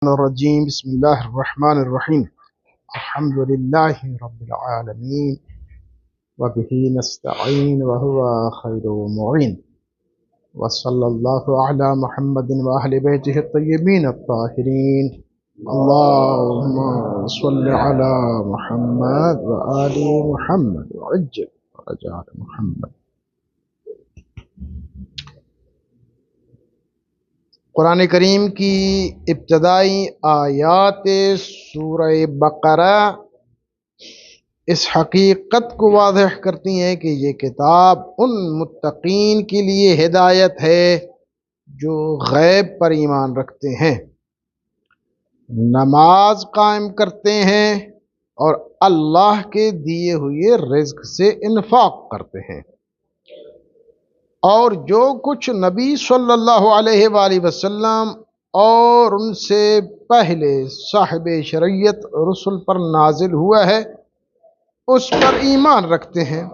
الرجيم بسم الله الرحمن الرحيم الحمد لله رب العالمين وبه نستعين وهو خير معين وصلى الله على محمد وأهل بيته الطيبين الطاهرين اللهم صل على محمد وآل محمد وعجل فرجاء محمد. قرآن کریم کی ابتدائی آیات سورہ بقرہ اس حقیقت کو واضح کرتی ہیں کہ یہ کتاب ان متقین کے لیے ہدایت ہے جو غیب پر ایمان رکھتے ہیں، نماز قائم کرتے ہیں اور اللہ کے دیے ہوئے رزق سے انفاق کرتے ہیں، اور جو کچھ نبی صلی اللہ علیہ وآلہ وسلم اور ان سے پہلے صاحب شریعت رسل پر نازل ہوا ہے اس پر ایمان رکھتے ہیں۔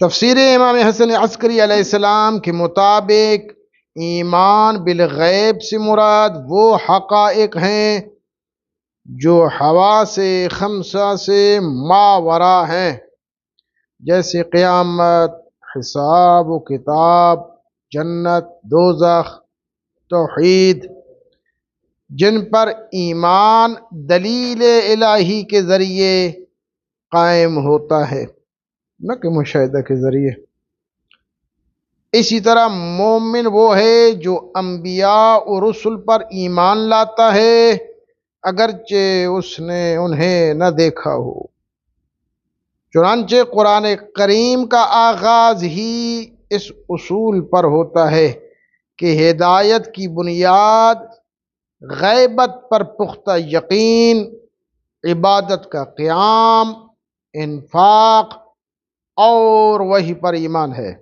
تفسیر امام حسن عسکری علیہ السلام کے مطابق ایمان بالغیب سے مراد وہ حقائق ہیں جو حواس خمسہ سے ماورا ہیں، جیسے قیامت، حساب و کتاب، جنت، دوزخ، توحید، جن پر ایمان دلیل الہی کے ذریعے قائم ہوتا ہے نہ کہ مشاہدہ کے ذریعے۔ اسی طرح مومن وہ ہے جو انبیاء و رسل پر ایمان لاتا ہے اگرچہ اس نے انہیں نہ دیکھا ہو۔ چنانچہ قرآن کریم کا آغاز ہی اس اصول پر ہوتا ہے کہ ہدایت کی بنیاد غیبت پر پختہ یقین، عبادت کا قیام، انفاق اور وحی پر ایمان ہے،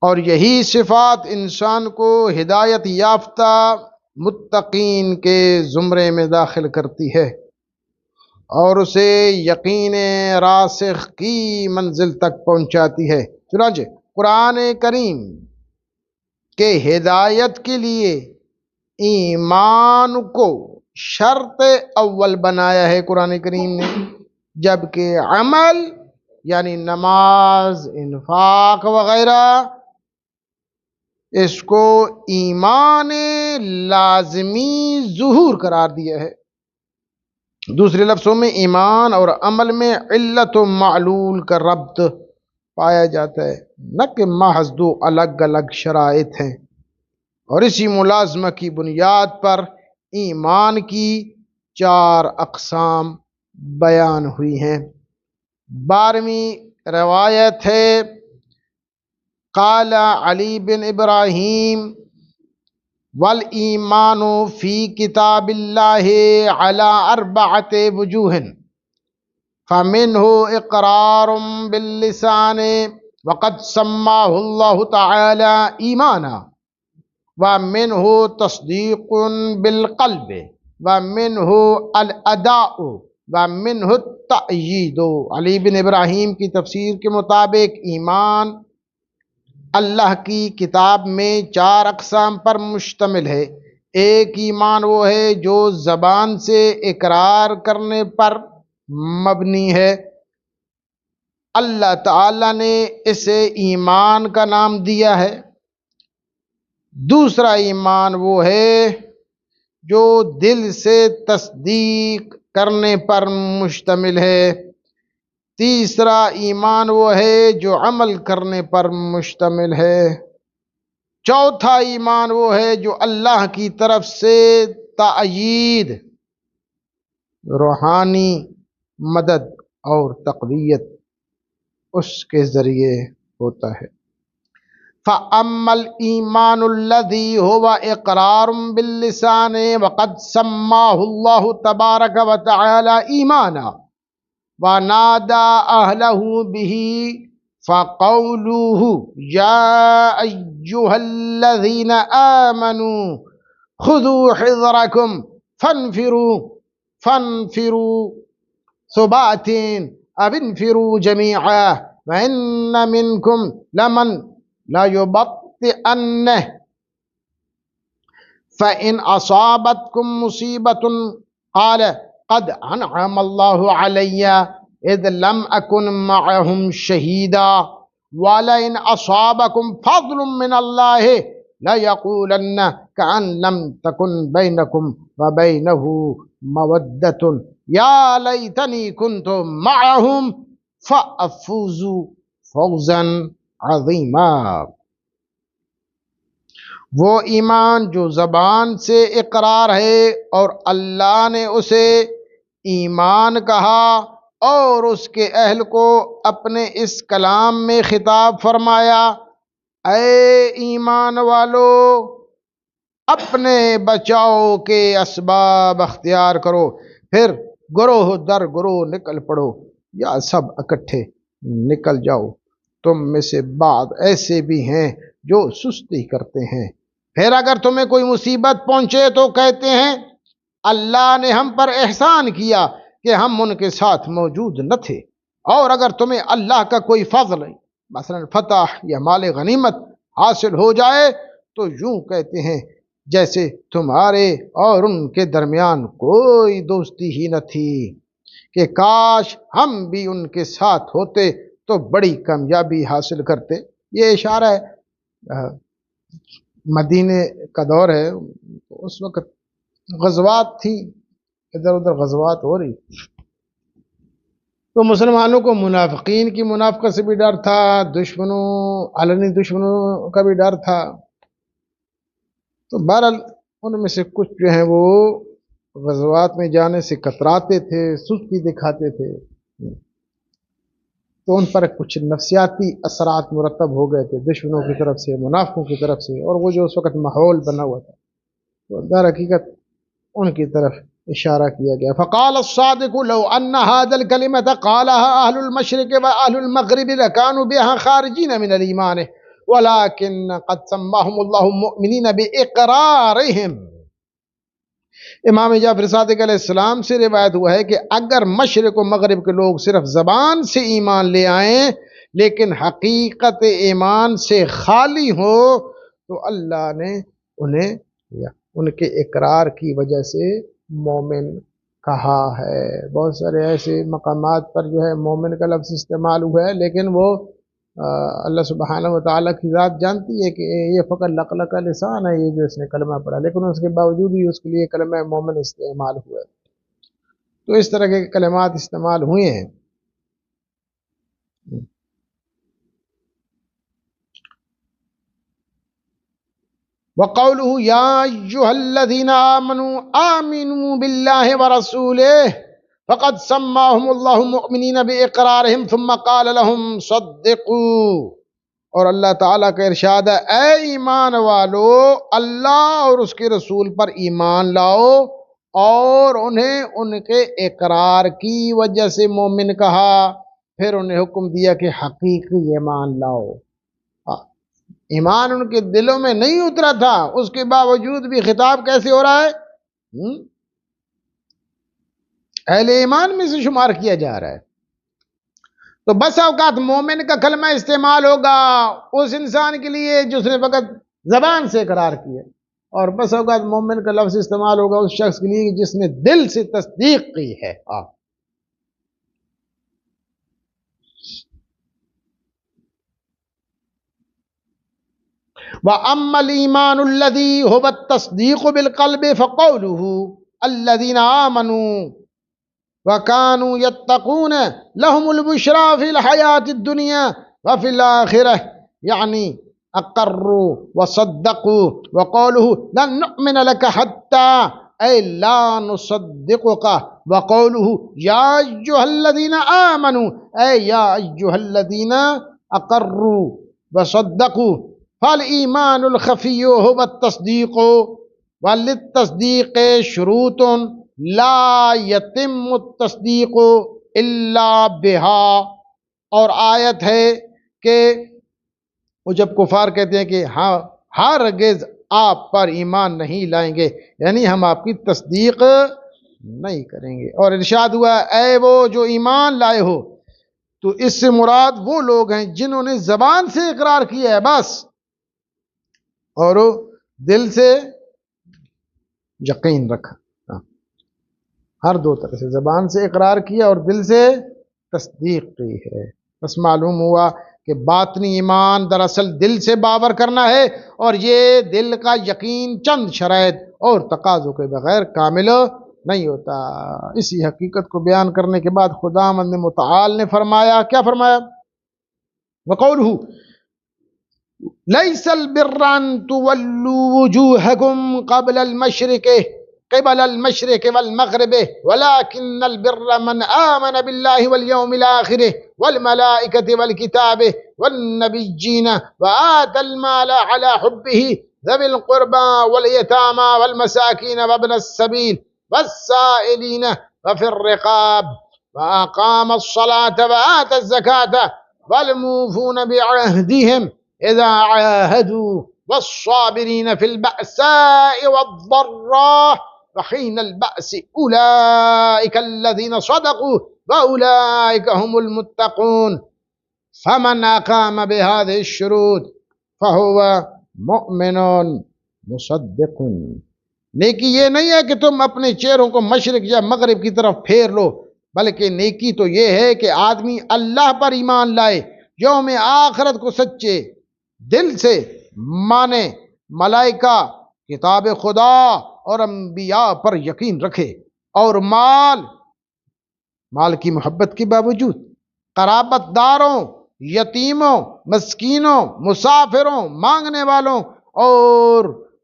اور یہی صفات انسان کو ہدایت یافتہ متقین کے زمرے میں داخل کرتی ہے اور اسے یقین راسخ کی منزل تک پہنچاتی ہے۔ چنانچہ قرآن کریم کے ہدایت کے لیے ایمان کو شرط اول بنایا ہے قرآن کریم نے، جبکہ عمل یعنی نماز، انفاق وغیرہ اس کو ایمان لازمی ظہور قرار دیا ہے۔ دوسرے لفظوں میں ایمان اور عمل میں علت و معلول کا ربط پایا جاتا ہے، نہ کہ محض دو الگ الگ شرائط ہیں، اور اسی ملازمہ کی بنیاد پر ایمان کی 4 اقسام بیان ہوئی ہیں۔ 12ویں روایت ہے، قال علی بن ابراہیم والایمان فی کتاب اللہ علی 4 وجوہ فمنہ اقرار باللسان وقد سماہ اللہ تعالی ایمانا، ومنہ تصدیق بالقلب، ومنہ الاداء، ومنہ التأیید۔ علی بن ابراہیم کی تفسیر کے مطابق ایمان اللہ کی کتاب میں 4 اقسام پر مشتمل ہے۔ ایک ایمان وہ ہے جو زبان سے اقرار کرنے پر مبنی ہے، اللہ تعالی نے اسے ایمان کا نام دیا ہے۔ دوسرا ایمان وہ ہے جو دل سے تصدیق کرنے پر مشتمل ہے۔ تیسرا ایمان وہ ہے جو عمل کرنے پر مشتمل ہے۔ چوتھا ایمان وہ ہے جو اللہ کی طرف سے تأیید، روحانی مدد اور تقویت اس کے ذریعے ہوتا ہے۔ فَأَمَّا الْإِيمَانُ الَّذِي هُوَ إِقْرَارٌ بِاللِّسَانِ وَقَدْ سَمَّاهُ اللَّهُ تَبَارَكَ وَتَعَالَى إِيمَانًا وَنَادَى أَهْلَهُ بِهِ فَقَوْلُهُ يَا أَيُّهَا الَّذِينَ آمَنُوا خُذُوا حِذْرَكُمْ فَانْفِرُوا ثُبَاتٍ أَوْ انْفِرُوا جَمِيعًا وَإِنَّ مِنْكُمْ لَمَنْ لَيُبَطِّئَنَّ فَإِنْ أَصَابَتْكُمْ مُصِيبَةٌ قَالَ قَدْ أَنْعَمَ اللَّهُ عَلَيَّ إِذْ لَمْ أَكُنْ مَعَهُمْ شَهِيدًا وَلَئِنْ أَصَابَكُمْ فَضْلٌ مِّنَ اللَّهِ لَيَقُولَنَّ كَأَنْ لَمْ تَكُنْ بَيْنَكُمْ وَبَيْنَهُ مَوَدَّةٌ يَا لَيْتَنِي كُنْتُ مَعَهُمْ فَأَفُوزُ فَوْزًا عَظِيمًا۔ وہ ایمان جو زبان سے اقرار ہے اور اللہ نے اسے ایمان کہا اور اس کے اہل کو اپنے اس کلام میں خطاب فرمایا، اے ایمان والو اپنے بچاؤ کے اسباب اختیار کرو، پھر گروہ در گروہ نکل پڑو یا سب اکٹھے نکل جاؤ۔ تم میں سے بعض ایسے بھی ہیں جو سستی کرتے ہیں، پھر اگر تمہیں کوئی مصیبت پہنچے تو کہتے ہیں اللہ نے ہم پر احسان کیا کہ ہم ان کے ساتھ موجود نہ تھے، اور اگر تمہیں اللہ کا کوئی فضل مثلا فتح یا مال غنیمت حاصل ہو جائے تو یوں کہتے ہیں جیسے تمہارے اور ان کے درمیان کوئی دوستی ہی نہ تھی، کہ کاش ہم بھی ان کے ساتھ ہوتے تو بڑی کامیابی حاصل کرتے۔ یہ اشارہ ہے مدینے کا دور ہے، اس وقت غزوات تھی، ادھر ادھر غزوات ہو رہی، تو مسلمانوں کو منافقین کی منافقت سے بھی ڈر تھا، دشمنوں علنی دشمنوں کا بھی ڈر تھا۔ تو بہرحال ان میں سے کچھ جو ہیں وہ غزوات میں جانے سے کتراتے تھے، سستی دکھاتے تھے، تو ان پر کچھ نفسیاتی اثرات مرتب ہو گئے تھے دشمنوں کی طرف سے، منافقوں کی طرف سے، اور وہ جو اس وقت ماحول بنا ہوا تھا تو در حقیقت ان کی طرف اشارہ کیا گیا۔ فقال الصادق لو ان هذا الكلمة قالها اهل المشرق واهل المغرب لكانوا بها خارجين من الايمان ولكن قد سماهم الله مؤمنين باقرارهم۔ امام جعفر صادق علیہ السلام سے روایت ہوا ہے کہ اگر مشرق و مغرب کے لوگ صرف زبان سے ایمان لے آئیں لیکن حقیقت ایمان سے خالی ہو تو اللہ نے انہیں ان کے اقرار کی وجہ سے مومن کہا ہے۔ بہت سارے ایسے مقامات پر جو ہے مومن کا لفظ استعمال ہوا ہے، لیکن وہ اللہ سبحانہ و تعالیٰ کی ذات جانتی ہے کہ یہ فقط لقلق کا لسان ہے، یہ جو اس نے کلمہ پڑھا، لیکن اس کے باوجود ہی اس کے لیے کلمہ مومن استعمال ہوا ہے۔ تو اس طرح کے کلمات استعمال ہوئے ہیں۔ وَقَوْلُهُ يَا أَيُّهَا الَّذِينَ آمَنُوا آمِنُوا بِاللَّهِ وَرَسُولِهِ فَقَدْ سَمَّاهُمُ اللَّهُ مُؤْمِنِينَ بِإِقْرَارِهِمْ ثُمَّ قَالَ لَهُمْ صَدِّقُوا۔ اور اللہ تعالیٰ کا ارشاد ہے، اے ایمان والو اللہ اور اس کے رسول پر ایمان لاؤ، اور انہیں ان کے اقرار کی وجہ سے مومن کہا، پھر انہیں حکم دیا کہ حقیقی ایمان لاؤ۔ ایمان ان کے دلوں میں نہیں اترا تھا، اس کے باوجود بھی خطاب کیسے ہو رہا ہے؟ اہل ایمان میں سے شمار کیا جا رہا ہے۔ تو بس اوقات مومن کا کلمہ استعمال ہوگا اس انسان کے لیے جس نے فقط زبان سے اقرار کیا، اور بس اوقات مومن کا لفظ استعمال ہوگا اس شخص کے لیے جس نے دل سے تصدیق کی ہے۔ وَأَمَّا الْإِيمَانُ الَّذِي هُوَ التَّصْدِيقُ بِالْقَلْبِ فَقَوْلُهُ الَّذِينَ آمَنُوا وَكَانُوا يَتَّقُونَ لَهُمُ الْبُشْرَى فِي الْحَيَاةِ الدُّنْيَا وَفِي الْآخِرَةِ يعني أقروا وصدقوا۔ وقوله لن نؤمن لك حتى أي لا نصدقك۔ وقوله يا أيها الذين آمنوا أي يا أيها الذين أقروا وصدقوا۔ فالإيمان الخفي هو التصديق، وللتصديق شروط لا يتم التصديق إلا بها۔ اور آیت ہے کہ وہ جب کفار کہتے ہیں کہ ہاں ہرگز آپ پر ایمان نہیں لائیں گے، یعنی ہم آپ کی تصدیق نہیں کریں گے، اور ارشاد ہوا اے وہ جو ایمان لائے ہو تو اس سے مراد وہ لوگ ہیں جنہوں نے زبان سے اقرار کیا ہے بس، اور دل سے یقین رکھا. ہر دو طرح سے، زبان سے اقرار کیا اور دل سے تصدیق کی ہے. بس معلوم ہوا کہ باطنی ایمان دراصل دل سے باور کرنا ہے، اور یہ دل کا یقین چند شرائط اور تقاضوں کے بغیر کامل نہیں ہوتا. اسی حقیقت کو بیان کرنے کے بعد خداوند متعال نے فرمایا، کیا فرمایا؟ وقولہ لیس البر ان تولوا وجوہکم قبل المشرق والمغرب ولكن البر من آمن بالله واليوم الآخر والملائكة والكتاب والنبيين وآتى المال على حبه ذوي القربى واليتامى والمساكين وابن السبيل والسائلين وفي الرقاب وأقام الصلاة وآتى الزكاة والموفون بعهدهم إذا عاهدوا والصابرين في البأساء والضراء وحين البأس أولئك الذين صدقوا وأولئك هم المتقون فمن أقام بهذه الشروط فهو مؤمن مصدق. نیکی یہ نہیں ہے کہ تم اپنے چہروں کو مشرق یا مغرب کی طرف پھیر لو، بلکہ نیکی تو یہ ہے کہ آدمی اللہ پر ایمان لائے، یوم آخرت کو سچے دل سے مانے، ملائکہ، کتاب خدا اور انبیاء پر یقین رکھے، اور مال کی محبت کے باوجود قرابت داروں، یتیموں، مسکینوں، مسافروں، مانگنے والوں اور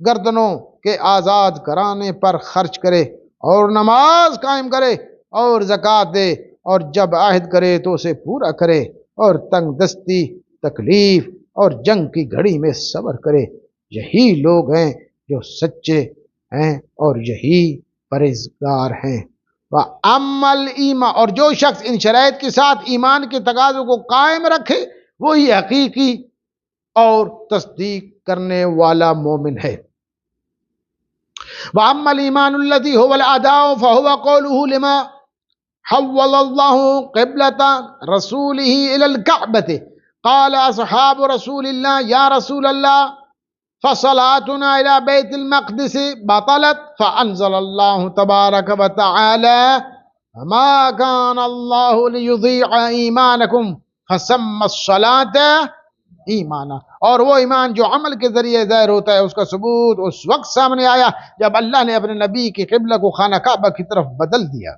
گردنوں کے آزاد کرانے پر خرچ کرے، اور نماز قائم کرے اور زکوٰۃ دے، اور جب عہد کرے تو اسے پورا کرے، اور تنگ دستی، تکلیف اور جنگ کی گھڑی میں صبر کرے. یہی لوگ ہیں جو سچے ہیں اور یہی پرہیزگار ہیں. وَأَمَّا الْإِيمَانُ، اور جو شخص ان شرائط کے ساتھ ایمان کے تقاضوں کو قائم رکھے وہی حقیقی اور تصدیق کرنے والا مومن ہے. وَأَمَّا الْإِيمَانُ الَّذِي هُوَ الْأَدَاءُ فَهُوَ قَوْلُهُ لِمَا حَوَّلَ اللَّهُ قِبْلَةَ رَسُولِهِ إِلَى الْكَعْبَةِ قال اصحاب رسول اللہ یا رسول اللہ فصلاتنا الى بیت المقدس بطلت فانزل اللہ تبارک وتعالی ما كان اللہ لیضیع ایمانکم فسمى الصلاة ایمانا. اور وہ ایمان جو عمل کے ذریعے ظاہر ہوتا ہے اس کا ثبوت اس وقت سامنے آیا جب اللہ نے اپنے نبی کی قبلہ کو خانہ کعبہ کی طرف بدل دیا.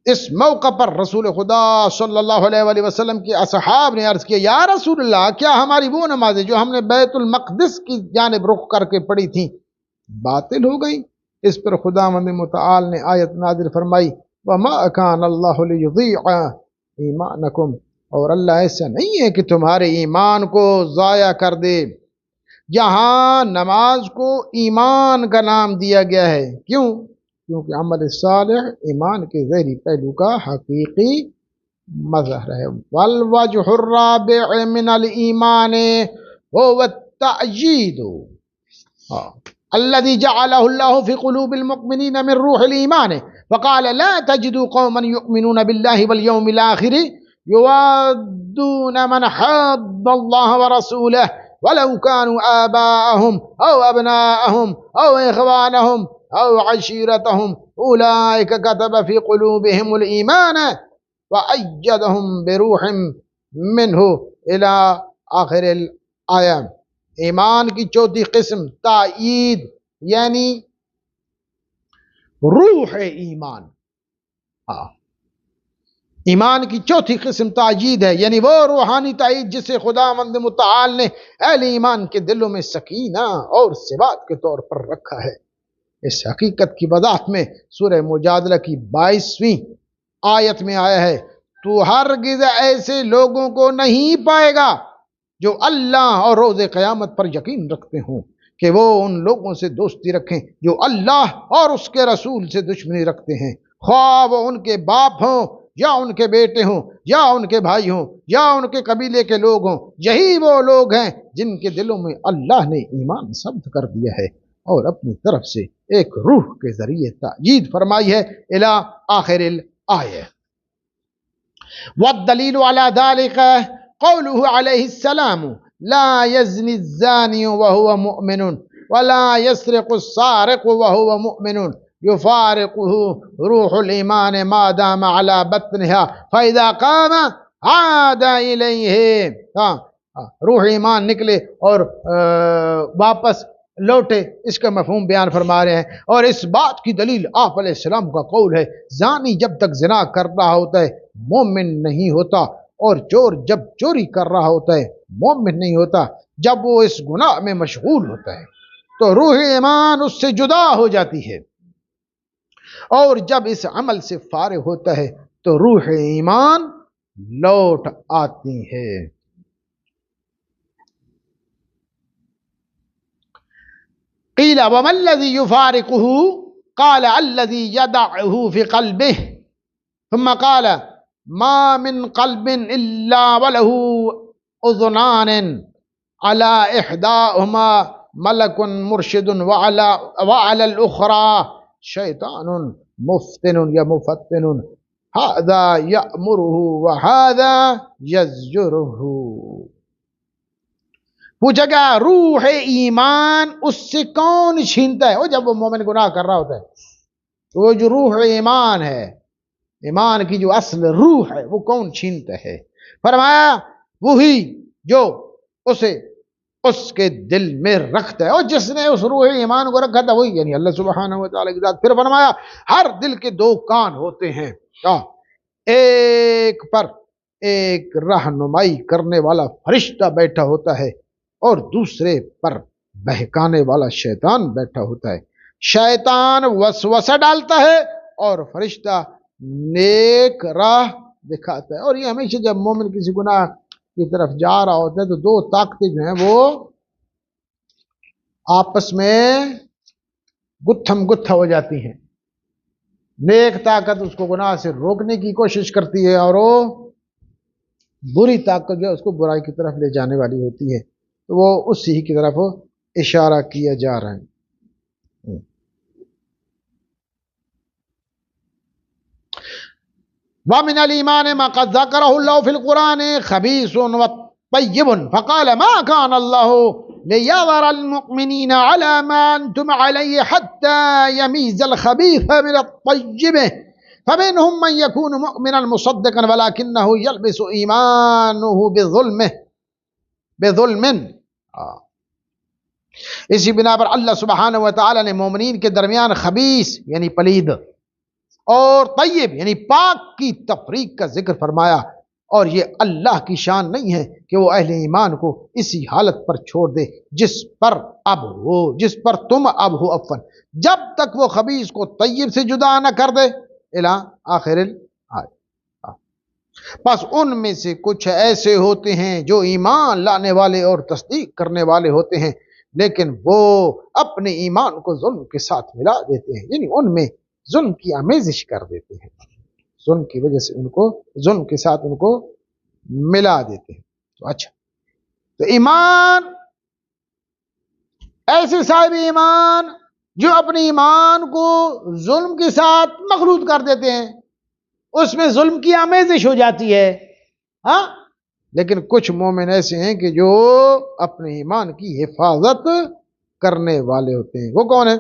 اس موقع پر رسول خدا صلی اللہ علیہ وآلہ وسلم کے اصحاب نے عرض کیا، یا رسول اللہ، کیا ہماری وہ نمازیں جو ہم نے بیت المقدس کی جانب رخ کر کے پڑھی تھیں باطل ہو گئی؟ اس پر خداوند متعال نے آیت نازل فرمائی، وَمَا كَانَ اللَّهُ لِيُضِيعَ ایمانکم، اور اللہ ایسا نہیں ہے کہ تمہارے ایمان کو ضائع کر دے. یہاں نماز کو ایمان کا نام دیا گیا ہے. کیوں؟ کیونکہ عمل صالح ایمان کے ظاہری پہلو کا حقیقی مظہر ہے. والوجہ الرابع من الایمان هو التأیید الذي جعله الله في قلوب المؤمنين من روح الإيمان فقال لا تجد قوما يؤمنون بالله واليوم الآخر يوادون من حاد الله ورسوله ولو كانوا آباءهم أو أبناءهم أو إخوانهم أو عشيرتهم أولئك كتب في قلوبهم الإيمان وأيدهم بروح منه إلى آخر الآية. ایمان کی چوتھی قسم تائید یعنی روح ایمان. ایمان کی چوتھی قسم تائید ہے، یعنی وہ روحانی تائید جسے خداوند متعال نے اہل ایمان کے دلوں میں سکینہ اور ثبات کے طور پر رکھا ہے. اس حقیقت کی وضاحت میں سورہ مجادلہ کی 22ویں آیت میں آیا ہے، تو ہرگز ایسے لوگوں کو نہیں پائے گا جو اللہ اور روز قیامت پر یقین رکھتے ہوں کہ وہ ان لوگوں سے دوستی رکھیں جو اللہ اور اس کے رسول سے دشمنی رکھتے ہیں، خواہ وہ ان کے باپ ہوں یا ان کے بیٹے ہوں یا ان کے بھائی ہوں یا ان کے قبیلے کے لوگ ہوں. یہی وہ لوگ ہیں جن کے دلوں میں اللہ نے ایمان ثبت کر دیا ہے اور اپنی طرف سے ایک روح کے ذریعے تأیید فرمائی ہے. الی آخر الآیہ. والدلیل علی ذلك قوله علیہ السلام لا يزني الزاني وهو مؤمن ولا يسرق السارق وهو مؤمن يفارقه روح الإيمان ما دام على بطنها فإذا قام عاد إليه. روح ایمان نکلے اور واپس لوٹے، اس کا مفہوم بیان فرما رہے ہیں. اور اس بات کی دلیل آپ علیہ السلام کا قول ہے زانی جب تک زنا کر رہا ہوتا ہے مومن نہیں ہوتا، اور چور جب چوری کر رہا ہوتا ہے مومن نہیں ہوتا. جب وہ اس گناہ میں مشغول ہوتا ہے تو روح ایمان اس سے جدا ہو جاتی ہے، اور جب اس عمل سے فارغ ہوتا ہے تو روح ایمان لوٹ آتی ہے. قیل وما الذی یفارقہ قال الذی یدعہ فی قلبہ ثم قال ما من قلب الا وله اذنان على احداهما ملک مرشد وعلى الاخرى شیطان مفتن یا مفتن هذا یأمره وهذا یزجره. پوچھا گیا روح ایمان اس سے کون چھینتا ہے؟ وہ جب وہ مومن گناہ کر رہا ہوتا ہے وہ جو روح ایمان ہے، ایمان کی جو اصل روح ہے وہ کون چھینتا ہے؟ فرمایا وہی جو اسے اس کے دل میں رکھتا ہے، اور جس نے اس روح ایمان کو رکھا تھا وہی یعنی اللہ سبحانہ و تعالیٰ کی ذات. پھر فرمایا ہر دل کے دو کان ہوتے ہیں، ایک پر ایک رہنمائی کرنے والا فرشتہ بیٹھا ہوتا ہے اور دوسرے پر بہکانے والا شیطان بیٹھا ہوتا ہے. شیطان وسوسہ ڈالتا ہے اور فرشتہ نیک راہ دکھاتا ہے. اور یہ ہمیشہ جب مومن کسی گناہ کی طرف جا رہا ہوتا ہے تو دو طاقتیں جو ہیں وہ آپس میں گتھم گتھا ہو جاتی ہیں. نیک طاقت اس کو گناہ سے روکنے کی کوشش کرتی ہے، اور وہ بری طاقت جو ہے اس کو برائی کی طرف لے جانے والی ہوتی ہے. تو وہ اسی کی طرف اشارہ کیا جا رہا ہے. وَمِنَ الْإِيمَانِ مَا قَدْ ذَكَرَهُ اللَّهُ فِي الْقُرْآنِ خَبِيثٌ وَطَيِّبٌ فَقَالَ مَا كَانَ اللَّهُ لِيَذَرَ الْمُؤْمِنِينَ عَلَى مَا أَنْتُمْ عَلَيْهِ حَتَّى يَمِيزَ الْخَبِيثَ مِنَ الطَّيِّبِ فَمِنْهُمْ مَنْ يَكُونُ مُؤْمِنًا مُصَدِّقًا وَلَكِنَّهُ يَلْبِسُ إِيمَانُهُ بظلم. اسی بنا پر اللہ سبحانہ و تعالی نے مومنین کے درمیان خبیث یعنی پلید اور طیب یعنی پاک کی تفریق کا ذکر فرمایا. اور یہ اللہ کی شان نہیں ہے کہ وہ اہل ایمان کو اسی حالت پر چھوڑ دے جس پر تم اب ہو افن، جب تک وہ خبیث کو طیب سے جدا نہ کر دے الی آخر الآیت. بس ان میں سے کچھ ایسے ہوتے ہیں جو ایمان لانے والے اور تصدیق کرنے والے ہوتے ہیں، لیکن وہ اپنے ایمان کو ظلم کے ساتھ ملا دیتے ہیں، یعنی ان میں ظلم کی آمیزش کر دیتے ہیں، ظلم کی وجہ سے ان کو ظلم کے ساتھ ان کو ملا دیتے ہیں. تو اچھا، تو ایمان ایسے صاحب ایمان جو اپنے ایمان کو ظلم کے ساتھ مخلوط کر دیتے ہیں، اس میں ظلم کی آمیزش ہو جاتی ہے. لیکن کچھ مومن ایسے ہیں کہ جو اپنے ایمان کی حفاظت کرنے والے ہوتے ہیں. وہ کون ہیں؟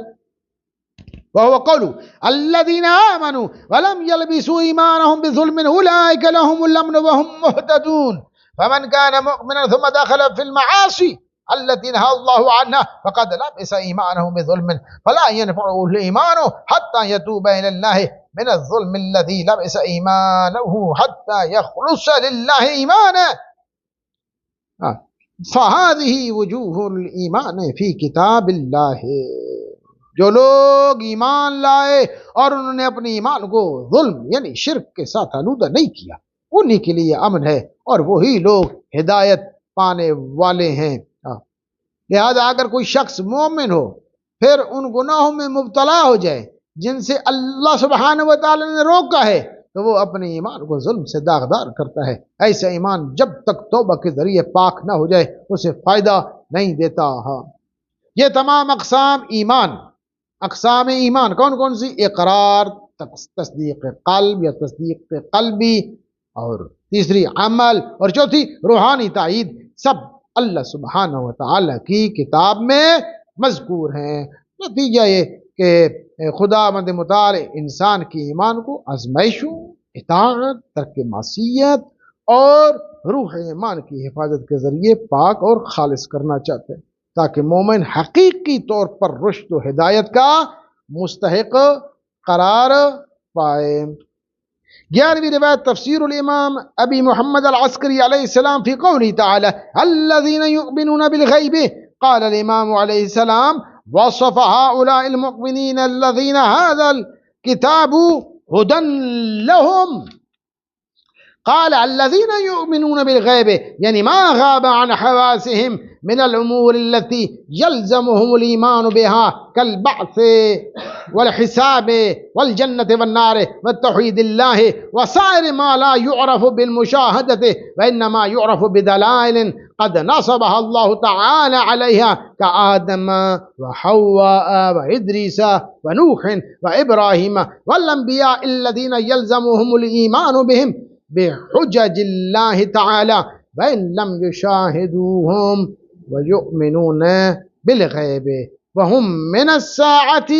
وَهُوَ قَوْلُ الَّذِينَ آمَنُوا وَلَمْ يَلْبِسُوا إِيمَانَهُمْ بِظُلْمٍ أُولَئِكَ لَهُمُ الْأَمْنُ وَهُمْ مُهْتَدُونَ فَمَنْ كَانَ مُؤْمِنًا ثُمَّ دَخَلَ فِي الْمَعَاصِي التي نهى الله عنها فقد لبس إيمانه بظلم فلا ينفعه الإيمان حتى يتوب إلى الله من الظلم الذي لبس إيمانه حتى يخلص لله إيمانه. فهذه وجوه الإيمان في كتاب الله. جو لوگ ایمان لائے اور انہوں نے اپنے ایمان کو ظلم یعنی شرک کے ساتھ آلودہ نہیں کیا، انہی کے لیے امن ہے اور وہی لوگ ہدایت پانے والے ہیں. لہذا اگر کوئی شخص مومن ہو پھر ان گناہوں میں مبتلا ہو جائے جن سے اللہ سبحانہ و تعالی نے روکا ہے تو وہ اپنے ایمان کو ظلم سے داغدار کرتا ہے. ایسا ایمان جب تک توبہ کے ذریعے پاک نہ ہو جائے اسے فائدہ نہیں دیتا. یہ تمام اقسام ایمان کون کون سی؟ اقرار، تصدیق قلب یا تصدیق قلبی اور تیسری عمل، اور چوتھی روحانی تائید، سب اللہ سبحانہ و تعالی کی کتاب میں مذکور ہیں۔ نتیجہ یہ کہ خدا مند متعال انسان کی ایمان کو آزمائشوں، اطاعت، ترک معصیت اور روح ایمان کی حفاظت کے ذریعے پاک اور خالص کرنا چاہتے ہیں، تاکہ مومن حقیقی طور پر رشد و ہدایت کا مستحق قرار پائے۔ 11ویں روایت تفسیر الامام ابی محمد العسکری علیہ السلام فی قوله تعالی الذین یؤمنون بالغیب، قال الامام علیہ السلام وصف هؤلاء المؤمنین الذین هذا الكتاب هدى لهم، قال الذين يؤمنون بالغيب يعني ما غاب عن حواسهم من الأمور التي يلزمهم الإيمان بها كالبعث والحساب والجنة والنار والتوحيد الله وسائر ما لا يعرف بالمشاهدة وإنما يعرف بدلائل قد نصبها الله تعالى عليها كآدم وحواء وإدريس ونوح وإبراهيم والأنبياء الذين يلزمهم الإيمان بهم بحجج اللہ تعالی وإن لم يشاهدوهم ويؤمنون بالغیب وهم من الساعة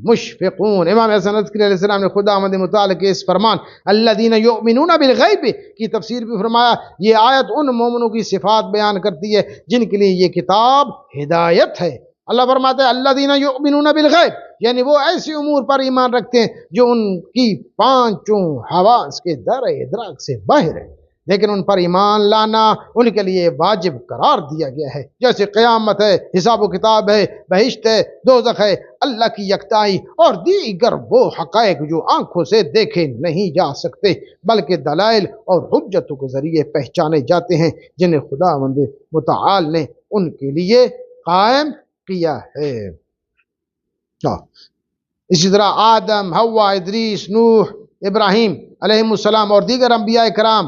مشفقون۔ امام حسن عسکری علیہ السلام نے خدا مند متعال کے اس فرمان الذین یؤمنون بالغیب کی تفسیر بھی فرمایا، یہ آیت ان مومنوں کی صفات بیان کرتی ہے جن کے لیے یہ کتاب ہدایت ہے۔ اللہ فرماتا ہے الذین یؤمنون بالغیب، یعنی وہ ایسی امور پر ایمان رکھتے ہیں جو ان کی پانچوں حواس کے در ادراک سے باہر ہے، لیکن ان پر ایمان لانا ان کے لیے واجب قرار دیا گیا ہے، جیسے قیامت ہے، حساب و کتاب ہے، بہشت ہے، دوزخ ہے، اللہ کی یکتائی اور دیگر وہ حقائق جو آنکھوں سے دیکھے نہیں جا سکتے بلکہ دلائل اور حجتوں کے ذریعے پہچانے جاتے ہیں، جنہیں خداوند متعال نے ان کے لیے قائم کیا ہے۔ اسی طرح آدم، حوا، ادریس، نوح، ابراہیم علیہ السلام اور دیگر انبیاء کرام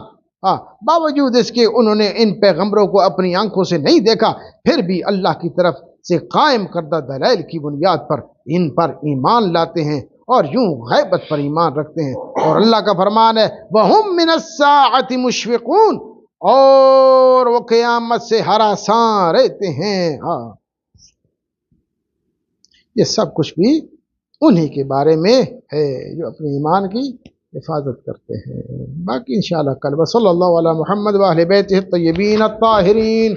باوجود اس کے انہوں نے ان پیغمبروں کو اپنی آنکھوں سے نہیں دیکھا، پھر بھی اللہ کی طرف سے قائم کردہ دلائل کی بنیاد پر ان پر ایمان لاتے ہیں اور یوں غیبت پر ایمان رکھتے ہیں۔ اور اللہ کا فرمان ہے وَهُم مِّنَ السَّاعَةِ مُشْفِقُونَ، اور وہ قیامت سے ہراساں رہتے ہیں۔ یہ سب کچھ بھی انہی کے بارے میں ہے جو اپنے ایمان کی حفاظت کرتے ہیں۔ باقی انشاءاللہ کل۔ وصلی اللہ علی محمد و اہل بیتہ الطیبین الطاہرین۔